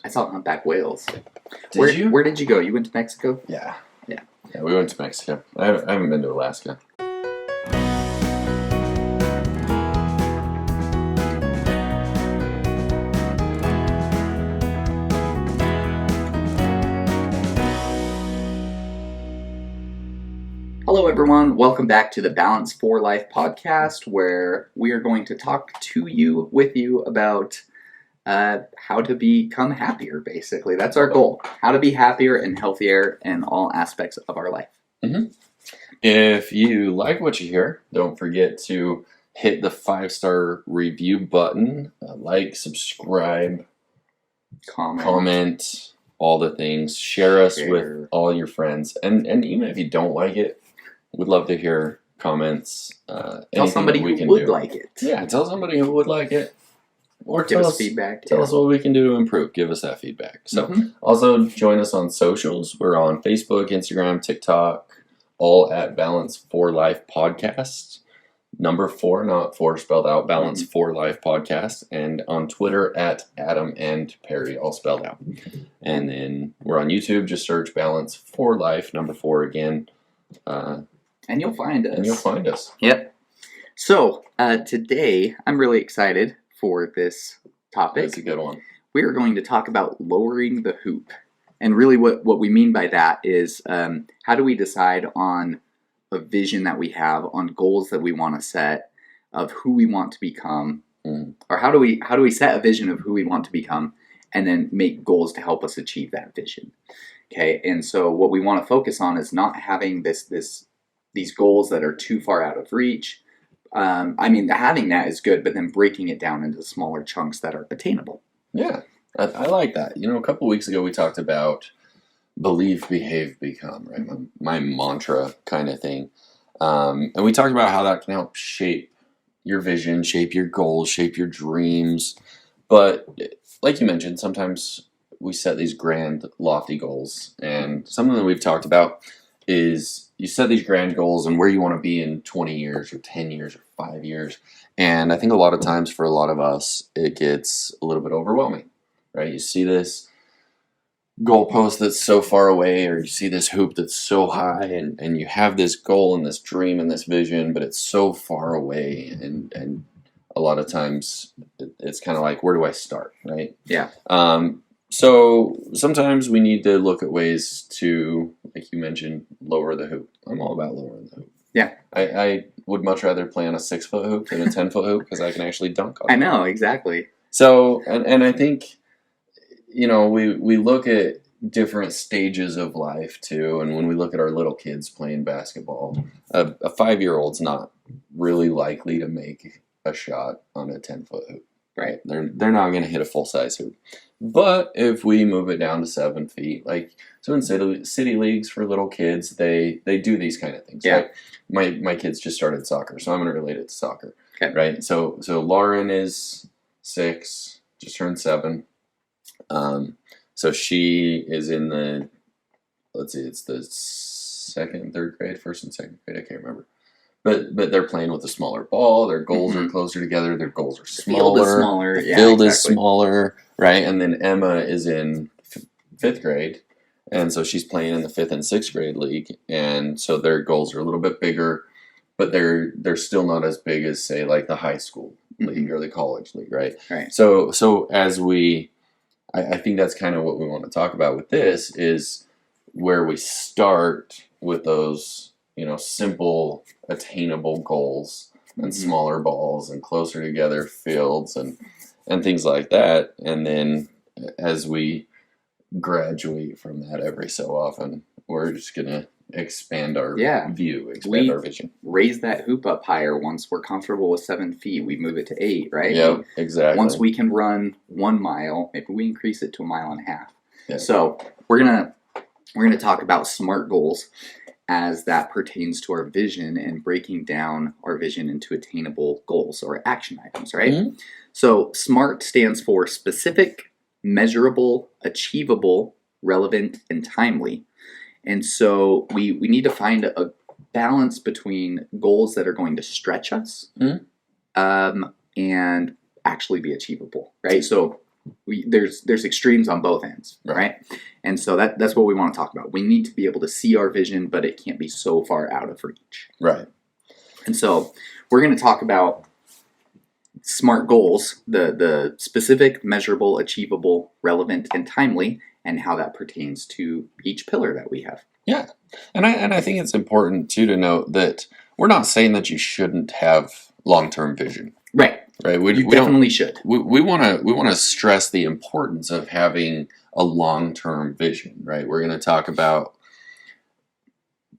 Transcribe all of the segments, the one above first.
I saw humpback whales. Did you? Where did you go? You went to Mexico? Yeah. Yeah. Yeah, we went to Mexico. I haven't been to Alaska. Hello, everyone. Welcome back to the Balance for Life podcast, where we are going to talk to you, with you, about how to become happier, basically. That's our goal. How to be happier and healthier in all aspects of our life. Mm-hmm. If you like what you hear, don't forget to hit the 5-star review button, like, subscribe, comment, all the things. Share us with all your friends. And even if you don't like it, we'd love to hear comments. Tell somebody who would like it. Yeah, tell somebody who would like it. Or give us feedback. Tell us what we can do to improve. Give us that feedback. So, also join us on socials. We're on Facebook, Instagram, TikTok, all at Balance for Life Podcast. Number 4, not 4 spelled out, Balance for Life Podcast. And on Twitter at Adam and Perry, all spelled out. And then we're on YouTube. Just search Balance for Life, number 4 again. And you'll find us. Yep. So, today, I'm really excited for this topic. That's a good one. We are going to talk about lowering the hoop. And really what we mean by that is how do we decide on a vision that we have, on goals that we want to set, of who we want to become, or how do we set a vision of who we want to become and then make goals to help us achieve that vision. Okay, and so what we want to focus on is not having these goals that are too far out of reach. Having that is good, but then breaking it down into smaller chunks that are attainable. Yeah, I like that. You know, a couple weeks ago we talked about believe, behave, become, right? My mantra kind of thing. And we talked about how that can help shape your vision, shape your goals, shape your dreams. But like you mentioned, sometimes we set these grand, lofty goals. And something that we've talked about is you set these grand goals and where you want to be in 20 years or 10 years or 5 years. And I think a lot of times for a lot of us, it gets a little bit overwhelming, right? You see this goalpost that's so far away, or you see this hoop that's so high, and you have this goal and this dream and this vision, but it's so far away. And a lot of times it's kind of like, where do I start, right? Yeah. So sometimes we need to look at ways to, like you mentioned, lower the hoop. I'm all about lowering the hoop. Yeah. I would much rather play on a 6-foot hoop than a 10-foot hoop because I can actually dunk on it. I know, exactly. So, and I think, you know, we look at different stages of life too, and when we look at our little kids playing basketball, a 5-year-old's not really likely to make a shot on a 10-foot hoop. Right, they're not going to hit a full-size hoop. But if we move it down to 7 feet, like, so in city leagues for little kids, they do these kind of things. Yeah. Right? My kids just started soccer, so I'm going to relate it to soccer. Okay. Right? So Lauren is 6, just turned 7. So she is in the, let's see, it's the 2nd and 3rd grade, 1st and 2nd grade, I can't remember. But they're playing with a smaller ball. Their goals are closer together. Their goals are smaller. The field is smaller. The field is smaller, right? And then Emma is in 5th grade, and so she's playing in the 5th and 6th grade league. And so their goals are a little bit bigger, but they're still not as big as, say, like the high school league or the college league, right? Right. So as I think that's kind of what we want to talk about with this is where we start with those, you know, simple, attainable goals and smaller balls and closer together fields and things like that. And then as we graduate from that every so often, we're just going to expand our view, expand our vision. Raise that hoop up higher. Once we're comfortable with 7 feet, we move it to 8, right? Yeah, exactly. Once we can run 1 mile, maybe we increase it to 1.5 miles. Yeah. So we're gonna talk about SMART goals as that pertains to our vision and breaking down our vision into attainable goals or action items, right? So SMART stands for specific, measurable, achievable, relevant, and timely. And so we need to find a balance between goals that are going to stretch us and actually be achievable, right? So there's extremes on both ends, right? And so that's what we want to talk about. We need to be able to see our vision, but it can't be so far out of reach. Right. And so we're going to talk about SMART goals, the specific, measurable, achievable, relevant, and timely, and how that pertains to each pillar that we have. Yeah. And I think it's important too to note that we're not saying that you shouldn't have long-term vision. Right. Right. You definitely should. We want to stress the importance of having a long-term vision, right? We're going to talk about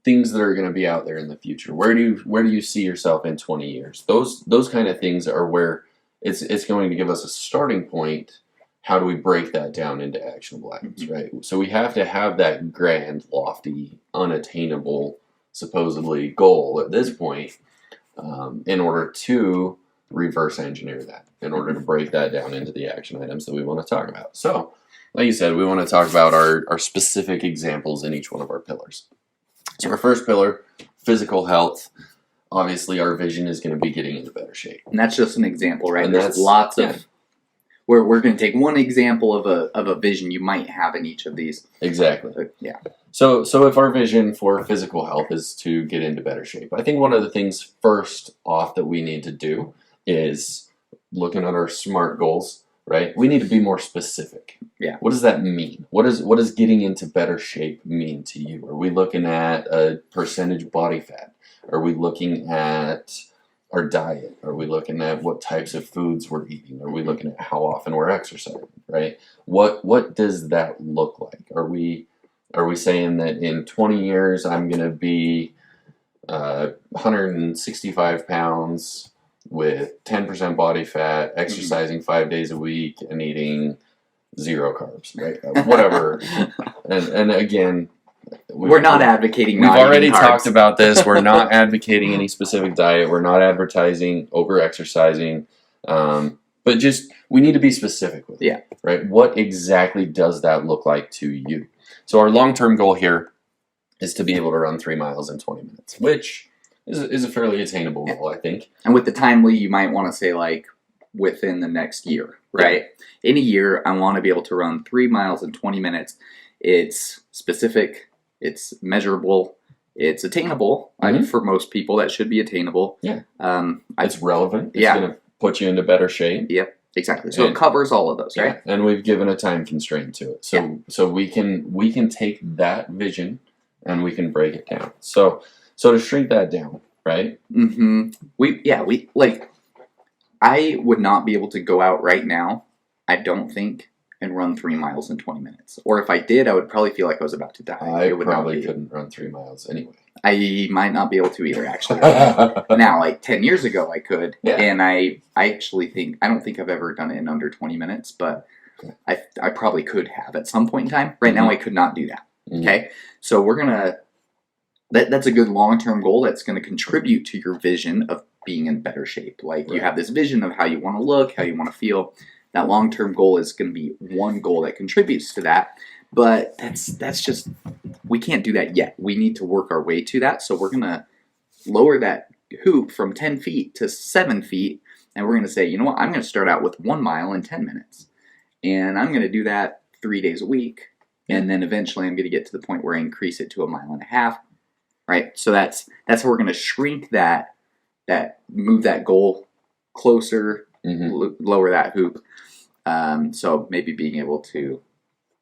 things that are going to be out there in the future. Where do you see yourself in 20 years? Those kind of things are where it's going to give us a starting point. How do we break that down into actionable items, right? So we have to have that grand, lofty, unattainable, supposedly goal at this point in order to reverse engineer that, in order to break that down into the action items that we want to talk about. So, like you said, we want to talk about our specific examples in each one of our pillars. So our first pillar, physical health. Obviously, our vision is going to be getting into better shape. And that's just an example, right? And there's lots of... We're going to take one example of a vision you might have in each of these. Exactly. Yeah. So if our vision for physical health is to get into better shape, I think one of the things first off that we need to do is looking at our SMART goals, right? We need to be more specific. Yeah. What does that mean? What does getting into better shape mean to you? Are we looking at a percentage body fat? Are we looking at our diet? Are we looking at what types of foods we're eating? Are we looking at how often we're exercising, right? What does that look like? Are we saying that in 20 years I'm going to be 165 pounds with 10% body fat, exercising 5 days a week, and eating 0 carbs, right? Whatever. and again, we're not advocating. We've already talked about this. We're not advocating any specific diet. We're not advertising over-exercising. But just, we need to be specific with it. Yeah. Right? What exactly does that look like to you? So our long-term goal here is to be able to run 3 miles in 20 minutes, which is a fairly attainable goal, I think. And with the timely, you might want to say like within the next year, right? Yeah. In a year, I want to be able to run 3 miles in 20 minutes. It's specific. It's measurable. It's attainable. For most people, that should be attainable. Yeah. It's relevant. It's going to put you into better shape. Yep. Exactly. So it covers all of those, right? Yeah. And we've given a time constraint to it. So we can take that vision and we can break it down. So to shrink that down, right? Mm-hmm. We I would not be able to go out right now, I don't think, and run 3 miles in 20 minutes. Or if I did, I would probably feel like I was about to die. I probably couldn't run 3 miles anyway. I might not be able to either, actually. Now, like 10 years ago, I could. Yeah. And I actually think, I don't think I've ever done it in under 20 minutes, but I probably could have at some point in time. Right now, I could not do that. Okay? So we're going to, that's a good long-term goal that's going to contribute to your vision of being in better shape. Like you have this vision of how you want to look, how you want to feel. That long-term goal is going to be one goal that contributes to that. But that's just, we can't do that yet. We need to work our way to that. So we're going to lower that hoop from 10 feet to 7 feet. And we're going to say, you know what, I'm going to start out with 1 mile in 10 minutes. And I'm going to do that 3 days a week. And then eventually I'm going to get to the point where I increase it to 1.5 miles. Right? So that's how we're going to shrink that, move that goal closer, lower that hoop. So maybe being able to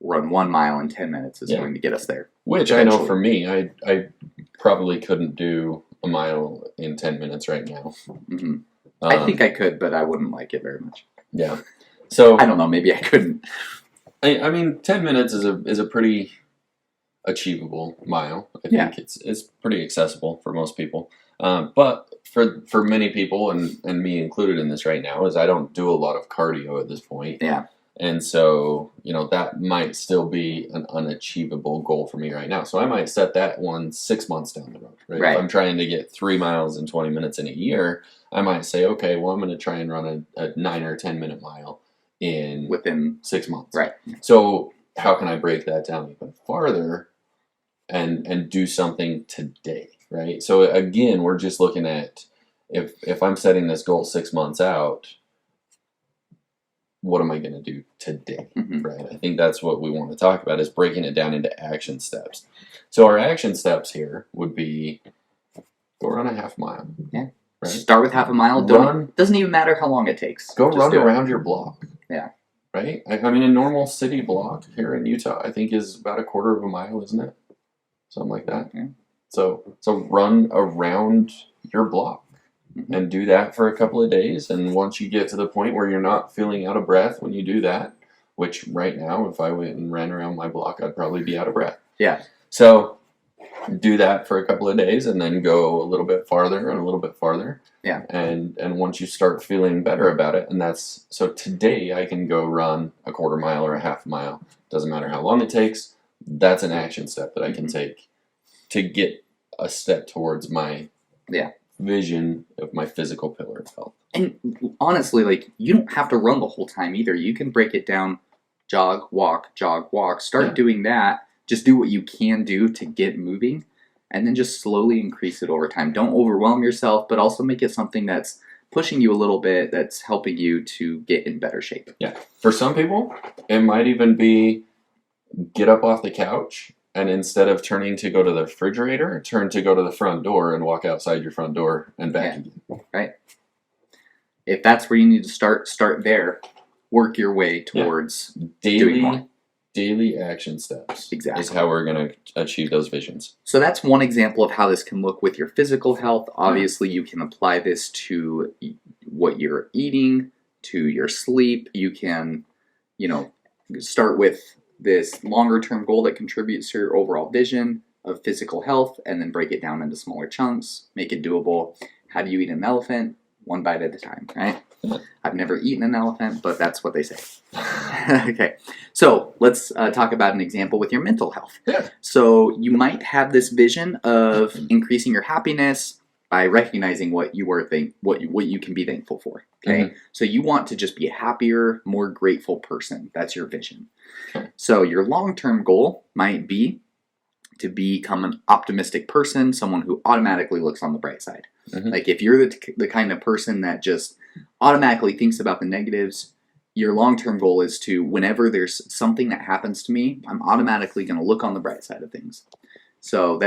run 1 mile in 10 minutes is going to get us there. Which eventually. I know for me, I probably couldn't do 1 mile in 10 minutes right now. Mm-hmm. I think I could, but I wouldn't like it very much. Yeah. So I don't know. Maybe I couldn't. I mean, 10 minutes is a pretty achievable mile. I think it's pretty accessible for most people. But for many people, and me included in this right now, is I don't do a lot of cardio at this point. Yeah. And so, that might still be an unachievable goal for me right now. So I might set that one 6 months down the road. Right? If I'm trying to get 3 miles in 20 minutes in a year, I might say, okay, well, I'm going to try and run a 9 or 10 minute mile within 6 months. Right. So how can I break that down even farther and do something today? Right. So again, we're just looking at if I'm setting this goal 6 months out, what am I going to do today, Mhm. right? I think that's what we want to talk about, is breaking it down into action steps. So our action steps here would be go run a half mile. Yeah. Right? Start with half a mile. Doesn't even matter how long it takes. Go Just run do it. around your block. Yeah. Right? I mean, a normal city block here in Utah, I think, is about a quarter of a mile, isn't it? Something like that. Yeah. So run around your block. Mhm. And do that for a couple of days. And once you get to the point where you're not feeling out of breath when you do that, which right now, if I went and ran around my block, I'd probably be out of breath. Yeah. So do that for a couple of days and then go a little bit farther and a little bit farther. Yeah. And once you start feeling better about it, and that's, so today I can go run a quarter mile or a half mile. Doesn't matter how long it takes. That's an action step that I can take to get a step towards my vision of my physical pillar of health. And honestly, like, you don't have to run the whole time either. You can break it down, jog, walk, start doing that. Just do what you can do to get moving, and then just slowly increase it over time. Don't overwhelm yourself, but also make it something that's pushing you a little bit, that's helping you to get in better shape. Yeah. For some people, it might even be get up off the couch, and instead of turning to go to the refrigerator, turn to go to the front door and walk outside your front door and back again. Right. If that's where you need to start there. Work your way towards doing more. Daily action steps. Exactly. Is how we're going to achieve those visions. So that's one example of how this can look with your physical health. Obviously, you can apply this to what you're eating, to your sleep. You can, start with this longer term goal that contributes to your overall vision of physical health, and then break it down into smaller chunks, make it doable. How do you eat an elephant? One bite at a time, right? I've never eaten an elephant, but that's what they say. Okay, so let's talk about an example with your mental health. Yeah. So you might have this vision of increasing your happiness by recognizing what you can be thankful for. Okay, Mm-hmm. So you want to just be a happier, more grateful person. That's your vision. Okay. So your long-term goal might be to become an optimistic person, someone who automatically looks on the bright side. Mm-hmm. Like if you're the kind of person that just automatically thinks about the negatives, your long-term goal is to, whenever there's something that happens to me, I'm automatically going to look on the bright side of things. So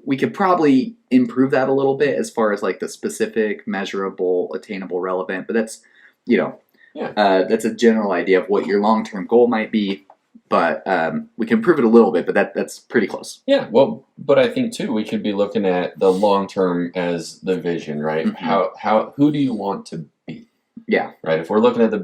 we could probably improve that a little bit as far as like the specific, measurable, attainable, relevant, but that's, that's a general idea of what your long-term goal might be. But we can improve it a little bit, but that's pretty close. Yeah, well, but I think too we could be looking at the long term as the vision, right? Mm-hmm. Who do you want to be? Yeah. Right. If we're looking at the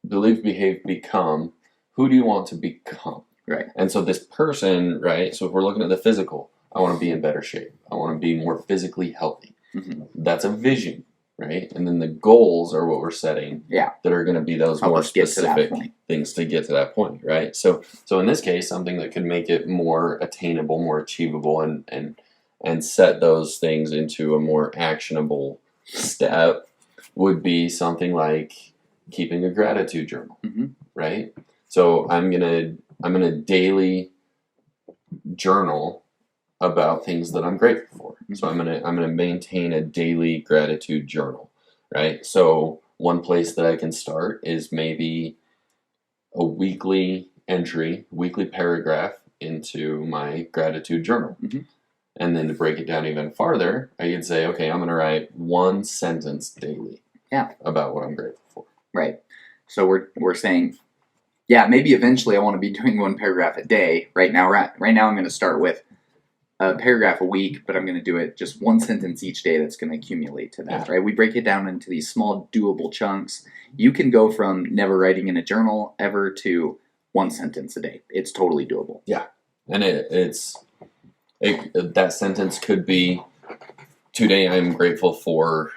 believe, become, who do you want to become? Right. And so this person, right? So if we're looking at the physical, I want to be in better shape. I want to be more physically healthy. Mm-hmm. That's a vision, right? And then the goals are what we're setting. Yeah. That are going to be those more specific things to get to that point, right? So in this case, something that could make it more attainable, more achievable, and set those things into a more actionable step would be something like keeping a gratitude journal, mm-hmm. right? So I'm gonna daily journal about things that I'm grateful for. Mm-hmm. So I'm gonna maintain a daily gratitude journal, right? So one place that I can start is maybe a weekly paragraph into my gratitude journal. Mm-hmm. And then to break it down even farther, I could say, okay, I'm going to write one sentence daily about what I'm grateful for. Right. So we're saying, maybe eventually I want to be doing one paragraph a day. Right now I'm going to start with a paragraph a week, but I'm going to do it just one sentence each day that's going to accumulate to that, right? We break it down into these small, doable chunks. You can go from never writing in a journal ever to one sentence a day. It's totally doable. Yeah. And that sentence could be, today I'm grateful for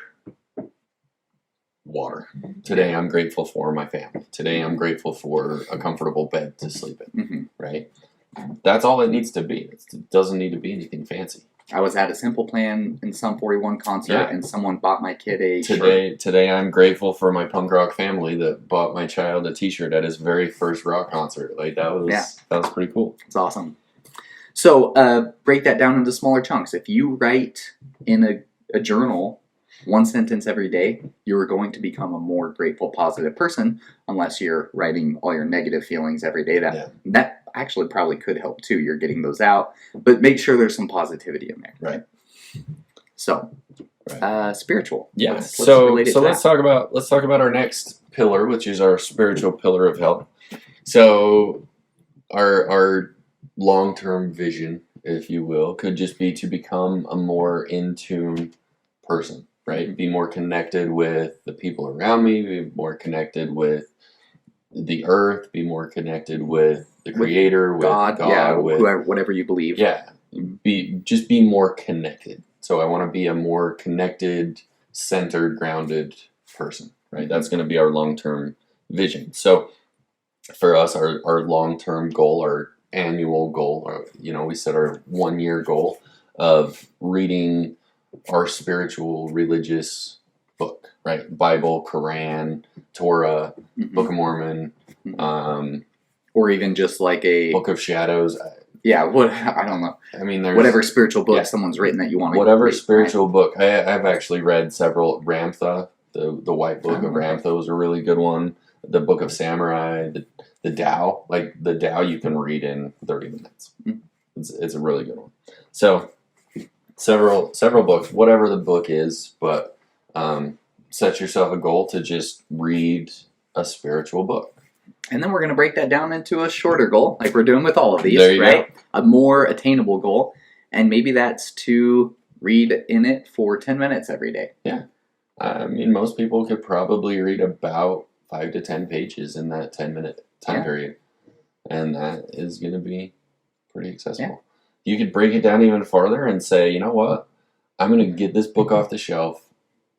water. Today I'm grateful for my family. Today I'm grateful for a comfortable bed to sleep in, mm-hmm. right? That's all it needs to be. It doesn't need to be anything fancy. I was at a Simple Plan in Sum 41 concert, and someone bought my kid a shirt. Today I'm grateful for my punk rock family that bought my child a t-shirt at his very first rock concert. Like that was pretty cool. It's awesome. So break that down into smaller chunks. If you write in a journal one sentence every day, you are going to become a more grateful, positive person, unless you're writing all your negative feelings every day. That actually probably could help too. You're getting those out, but make sure there's some positivity in there. Right. So, spiritual. Yeah. Let's so relate it to let's that. talk about our next pillar, which is our spiritual pillar of health. So our long-term vision, if you will, could just be to become a more in tune person, right? Be more connected with the people around me, be more connected with the earth, be more connected with the creator, with God, with whoever, whatever you believe. Yeah. Be more connected. So I want to be a more connected, centered, grounded person, right? That's going to be our long-term vision. So for us, our long-term goal, our annual goal, or, we set our 1-year goal of reading our spiritual religious book, right? Bible, Quran, Torah, Book of Mormon, or even just like a Book of Shadows. Yeah, I don't know. I mean, there's whatever spiritual book someone's written that you want to whatever read, spiritual book. I've actually read several. Ramtha, the White Book of Ramtha was a really good one. The Book of Samurai, the Tao, like the Tao, you can read in 30 minutes. It's a really good one. So several books, whatever the book is, but set yourself a goal to just read a spiritual book. And then we're going to break that down into a shorter goal, like we're doing with all of these, right? Go. A more attainable goal. And maybe that's to read in it for 10 minutes every day. Yeah. I mean, most people could probably read about 5 to 10 pages in that 10-minute time period. And that is going to be pretty accessible. Yeah. You could break it down even farther and say, you know what? I'm going to get this book off the shelf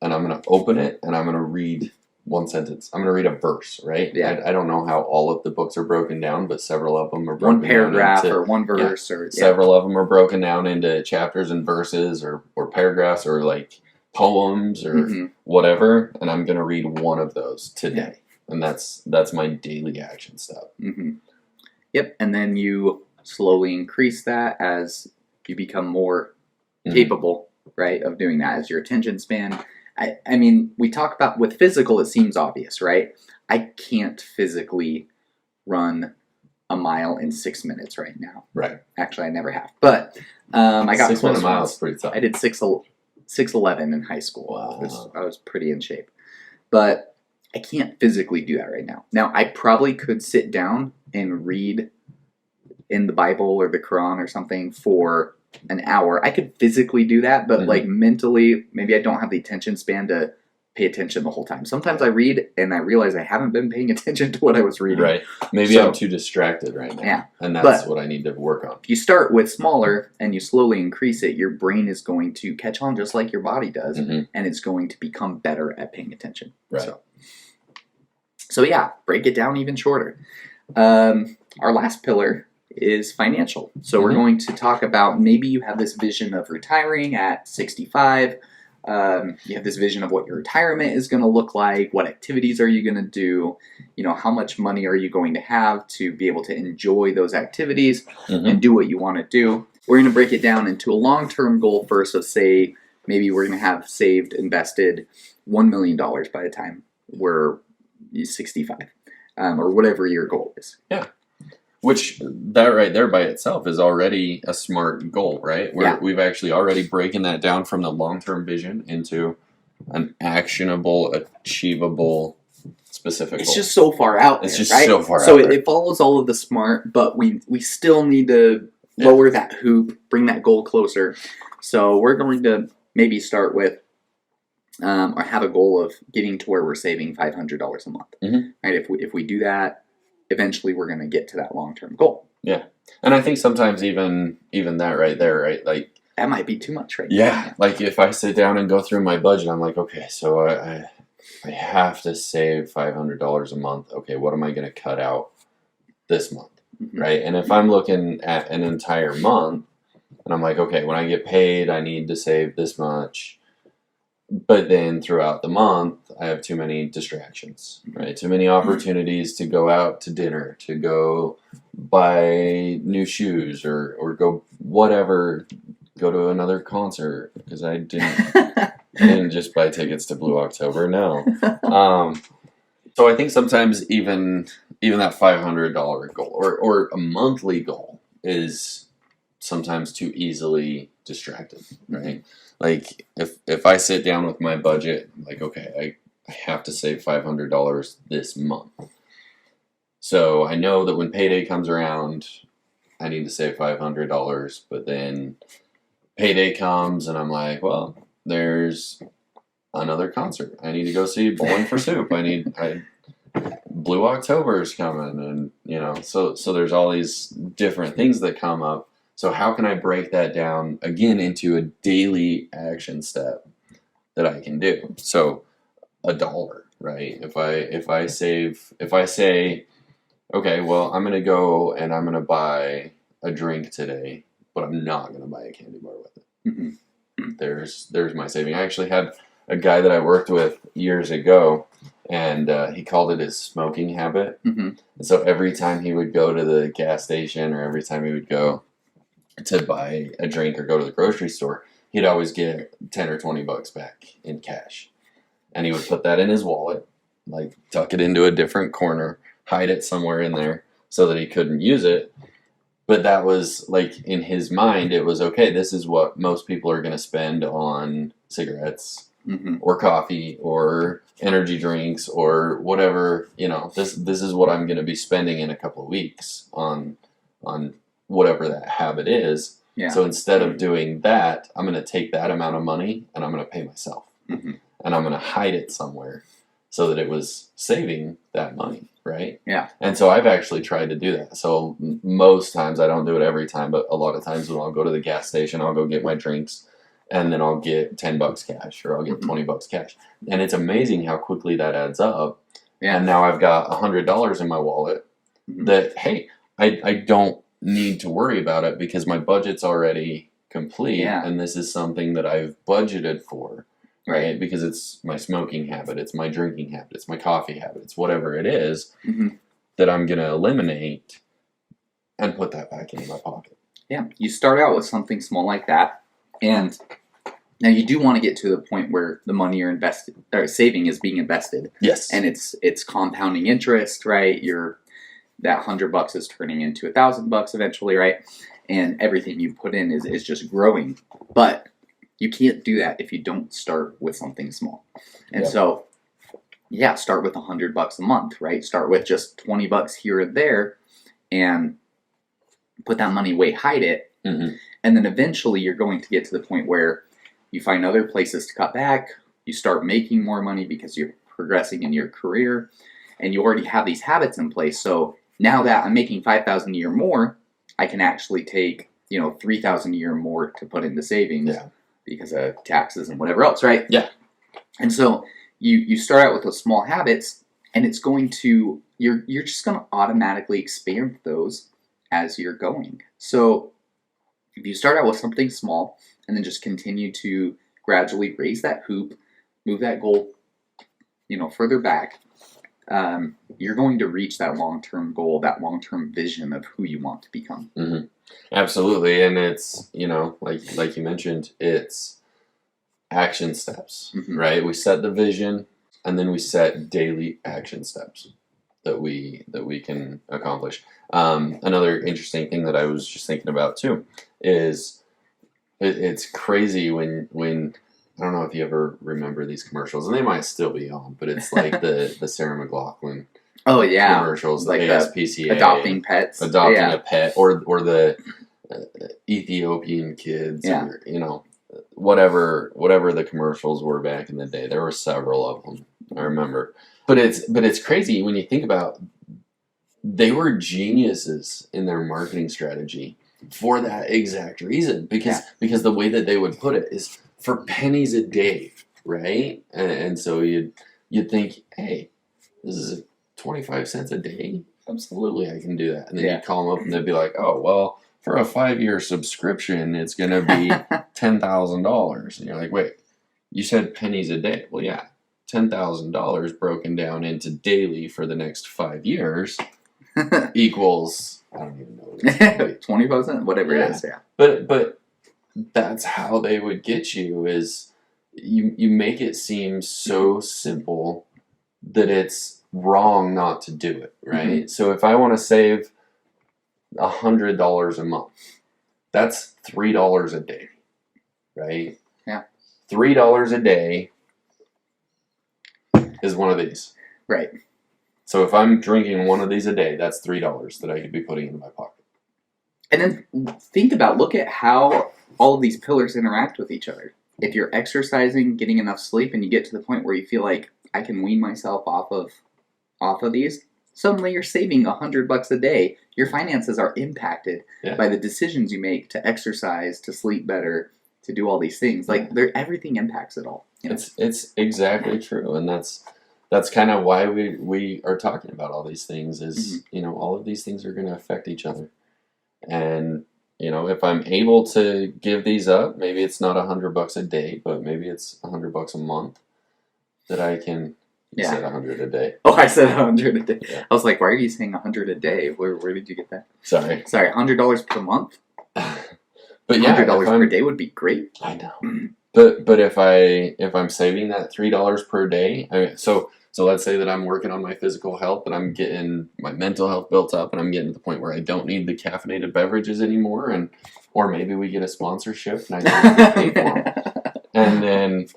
and I'm going to open it and I'm going to read one sentence. I'm going to read a verse, right? Yeah. I don't know how all of the books are broken down, but several of them are broken down. One paragraph or one verse. Several of them are broken down into chapters and verses or paragraphs or like poems or whatever. And I'm going to read one of those today. And that's my daily action step. Yep. And then you slowly increase that as you become more capable, right, of doing that, as your attention span. I mean, we talk about with physical, it seems obvious, right? I can't physically run a mile in 6 minutes right now. Right. Actually, I never have. But I got 6 close miles. Pretty tough. I did 6'11" in high school. Wow. I was pretty in shape. But I can't physically do that right now. Now, I probably could sit down and read in the Bible or the Quran or something for an hour. I could physically do that, but like mentally, maybe I don't have the attention span to pay attention the whole time. Sometimes I read and I realize I haven't been paying attention to what I was reading. Right. Maybe I'm too distracted right now. Yeah. And that's what I need to work on. If you start with smaller and you slowly increase it, your brain is going to catch on just like your body does, and it's going to become better at paying attention. Right. So yeah, break it down even shorter. Our last pillar is financial. So we're going to talk about, maybe you have this vision of retiring at 65. You have this vision of what your retirement is going to look like. What activities are you going to do? How much money are you going to have to be able to enjoy those activities and do what you want to do? We're going to break it down into a long-term goal first of, say, maybe we're going to have invested $1 million by the time we're 65, or whatever your goal is. Yeah. Which, that right there by itself is already a smart goal, right? We've actually already broken that down from the long-term vision into an actionable, achievable, specific goal. It's just so far out there, It's just right? so far out there. there. So it follows all of the smart, but we still need to lower that hoop, bring that goal closer. So we're going to maybe start with, or have a goal of getting to where we're saving $500 a month. Right? If we do that, eventually we're going to get to that long-term goal. Yeah. And I think sometimes even that right there, right? Like, that might be too much right now. Yeah. Like if I sit down and go through my budget, I'm like, okay, so I have to save $500 a month. Okay, what am I going to cut out this month? Right? And if I'm looking at an entire month and I'm like, okay, when I get paid, I need to save this much. But then throughout the month, I have too many distractions, right? Too many opportunities to go out to dinner, to go buy new shoes or go whatever, go to another concert because I didn't I didn't just buy tickets to Blue October. No. So I think sometimes even that $500 goal or a monthly goal is sometimes too easily distracted, right? Like if I sit down with my budget, like okay, I have to save $500 this month. So I know that when payday comes around, I need to save $500, but then payday comes and I'm like, well, there's another concert. I need to go see Bowling for Soup. Blue October's coming, and so there's all these different things that come up. So how can I break that down again into a daily action step that I can do? So $1, right? If I say, okay, well, I'm gonna go and I'm gonna buy a drink today, but I'm not gonna buy a candy bar with it. Mm-hmm. There's my saving. I actually had a guy that I worked with years ago, and he called it his smoking habit. Mm-hmm. And so every time he would go to the gas station or every time he would go to buy a drink or go to the grocery store, he'd always get 10 or 20 bucks back in cash. And he would put that in his wallet, like tuck it into a different corner, hide it somewhere in there so that he couldn't use it. But that was like in his mind, it was okay, this is what most people are going to spend on cigarettes. Mm-hmm. Or coffee or energy drinks or whatever, this is what I'm going to be spending in a couple of weeks on whatever that habit is. Yeah. So instead of doing that, I'm going to take that amount of money and I'm going to pay myself. Mm-hmm. And I'm going to hide it somewhere so that it was saving that money, right? Yeah. And so I've actually tried to do that. So most times, I don't do it every time, but a lot of times when I'll go to the gas station, I'll go get my drinks, and then I'll get 10 bucks cash or I'll get 20 bucks cash. And it's amazing how quickly that adds up. Yeah. And now I've got $100 in my wallet that, hey, I don't need to worry about it because my budget's already complete. Yeah. And this is something that I've budgeted for, right? Because it's my smoking habit, it's my drinking habit, it's my coffee habit, it's whatever it is that I'm going to eliminate and put that back into my pocket. Yeah. You start out with something small like that. And now you do want to get to the point where the money you're invested or saving is being invested. Yes. And it's compounding interest, right? That $100 is turning into $1,000 eventually, right? And everything you put in is just growing. But you can't do that if you don't start with something small. And so, start with $100 a month, right? Start with just $20 here or there and put that money away, hide it. Mm-hmm. And then eventually you're going to get to the point where you find other places to cut back, you start making more money because you're progressing in your career, and you already have these habits in place. So now that I'm making $5,000 a year more, I can actually take, $3,000 a year more to put into savings because of taxes and whatever else, right? Yeah. And so you start out with those small habits, and it's going to, you're just going to automatically expand those as you're going. So if you start out with something small and then just continue to gradually raise that hoop, move that goal, further back, you're going to reach that long-term goal, that long-term vision of who you want to become. Mm-hmm. Absolutely. And it's, like you mentioned, it's action steps, right? We set the vision and then we set daily action steps that we can accomplish. Another interesting thing that I was just thinking about too is it's crazy when I don't know if you ever remember these commercials, and they might still be on, but it's like the Sarah McLachlan commercials, like the ASPCA, adopting pets, a pet, or the Ethiopian kids, or whatever the commercials were back in the day. There were several of them, I remember. But it's crazy when you think about, they were geniuses in their marketing strategy for that exact reason, because the way that they would put it is for pennies a day, right? And so you'd think, hey, this is 25 cents a day? Absolutely, I can do that. And then you'd call them up and they'd be like, oh, well, for a 5-year subscription, it's going to be $10,000. And you're like, wait, you said pennies a day. Well, yeah, $10,000 broken down into daily for the next 5 years equals, I don't even know what it is. 20%, whatever it is, But that's how they would get you, is you make it seem so simple that it's wrong not to do it, right? Mm-hmm. So if I want to save $100 a month, that's $3 a day, right? Yeah. $3 a day is one of these. Right. So if I'm drinking one of these a day, that's $3 that I could be putting in my pocket. And then look at how all of these pillars interact with each other. If you're exercising, getting enough sleep, and you get to the point where you feel like I can wean myself off of these, suddenly you're saving $100 a day. Your finances are impacted by the decisions you make to exercise, to sleep better, to do all these things. Like everything impacts it all. You know? It's exactly true, and that's kind of why we are talking about all these things. Is all of these things are going to affect each other, and if I'm able to give these up, maybe it's not $100 a day, but maybe it's $100 a month that I can. You said 100 a day. Oh, I said 100 a day. Yeah. I was like, why are you saying 100 a day? Where did you get that? Sorry, $100 per month. But yeah, $100 per day would be great. I know. But if I'm saving that $3 per day, so let's say that I'm working on my physical health and I'm getting my mental health built up and I'm getting to the point where I don't need the caffeinated beverages anymore, or maybe we get a sponsorship and I don't have to pay for them, and then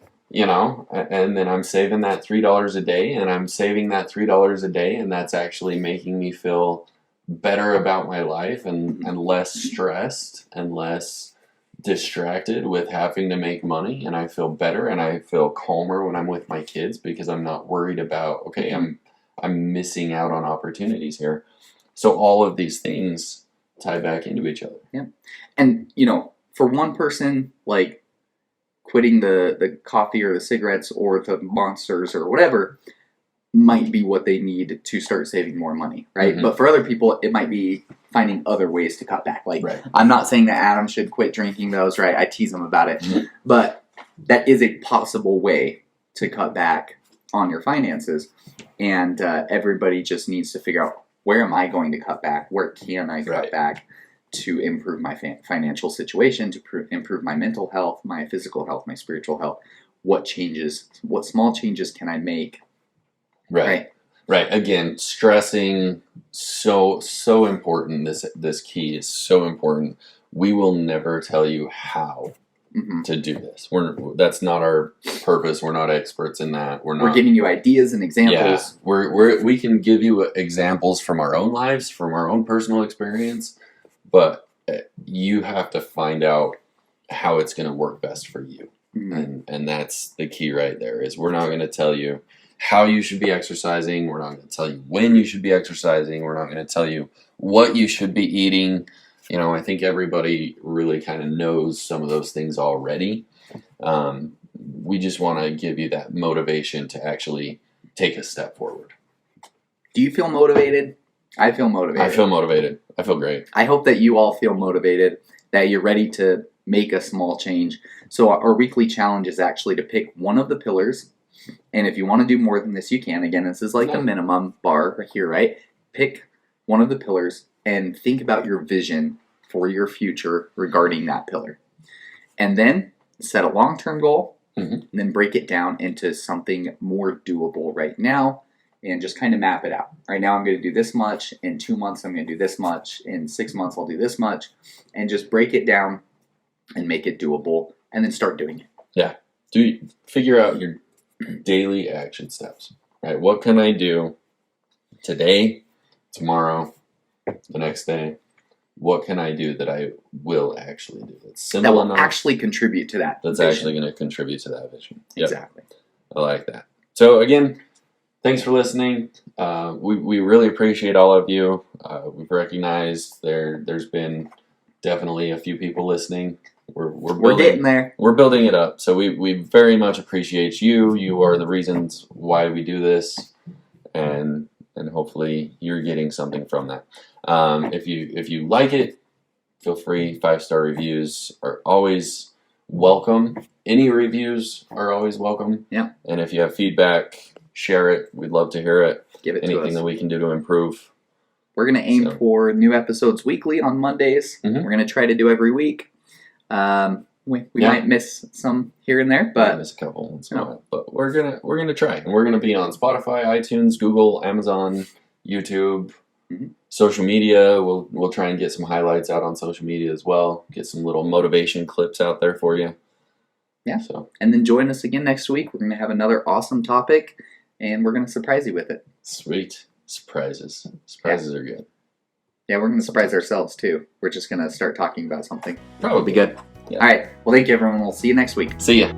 and then I'm saving that $3 a day, and I'm saving that $3 a day, and that's actually making me feel better about my life and less stressed and less distracted with having to make money, and I feel better and I feel calmer when I'm with my kids because I'm not worried about I'm missing out on opportunities here. So all of these things tie back into each other. Yeah. And for one person, like quitting the coffee or the cigarettes or the monsters or whatever might be what they need to start saving more money, right? Mm-hmm. But for other people, it might be finding other ways to cut back. Like, I'm not saying that Adam should quit drinking those, right? I tease him about it. Mm-hmm. But that is a possible way to cut back on your finances. And everybody just needs to figure out, where am I going to cut back? Where can I cut back to improve my financial situation, to improve my mental health, my physical health, my spiritual health? What small changes can I make? Right. Again, stressing, so important. This key is so important. We will never tell you how to do this. That's not our purpose. We're not experts in that. We're giving you ideas and examples. Yeah, we can give you examples from our own lives, from our own personal experience, but you have to find out how it's going to work best for you. Mm-hmm. And that's the key right there. Is we're not going to tell you how you should be exercising. We're not going to tell you when you should be exercising. We're not going to tell you what you should be eating. I think everybody really kind of knows some of those things already. We just want to give you that motivation to actually take a step forward. Do you feel motivated? I feel motivated. I feel motivated. I feel great. I hope that you all feel motivated, that you're ready to make a small change. So our weekly challenge is actually to pick one of the pillars. And if you want to do more than this, you can. Again, this is like the minimum bar right here, right? Pick one of the pillars and think about your vision for your future regarding that pillar. And then set a long-term goal, and then break it down into something more doable right now, and just kind of map it out. Right now I'm going to do this much. In 2 months I'm going to do this much. In 6 months I'll do this much. And just break it down and make it doable, and then start doing it. Yeah. Figure out your daily action steps, right? What can I do today, tomorrow, the next day? What can I do that I will actually do? That's simple that will enough. Actually contribute to that. That's vision. Actually going to contribute to that vision. Yep. Exactly. I like that. So again, thanks for listening. We really appreciate all of you. We've recognized there's been definitely a few people listening. We're getting there. We're building it up. So we very much appreciate you. You are the reasons why we do this, and hopefully you're getting something from that. If you like it, feel free. 5-star reviews are always welcome. Any reviews are always welcome. Yeah. And if you have feedback, share it. We'd love to hear it. Give it Anything to us. that we can do to improve. We're going to aim for new episodes weekly on Mondays. Mm-hmm. We're going to try to do every week. We Yeah. might miss some here and there, but There's a couple once in a while, but we're gonna try, and we're gonna be on Spotify, iTunes, Google, Amazon, YouTube, social media. We'll try and get some highlights out on social media as well. Get some little motivation clips out there for you. Yeah. So, and then join us again next week. We're going to have another awesome topic, and we're going to surprise you with it. sweet surprises. Surprises are good. Yeah, we're going to surprise ourselves too. We're just going to start talking about something. Probably It'll be good. Yeah. All right. Well, thank you, everyone. We'll see you next week. See ya.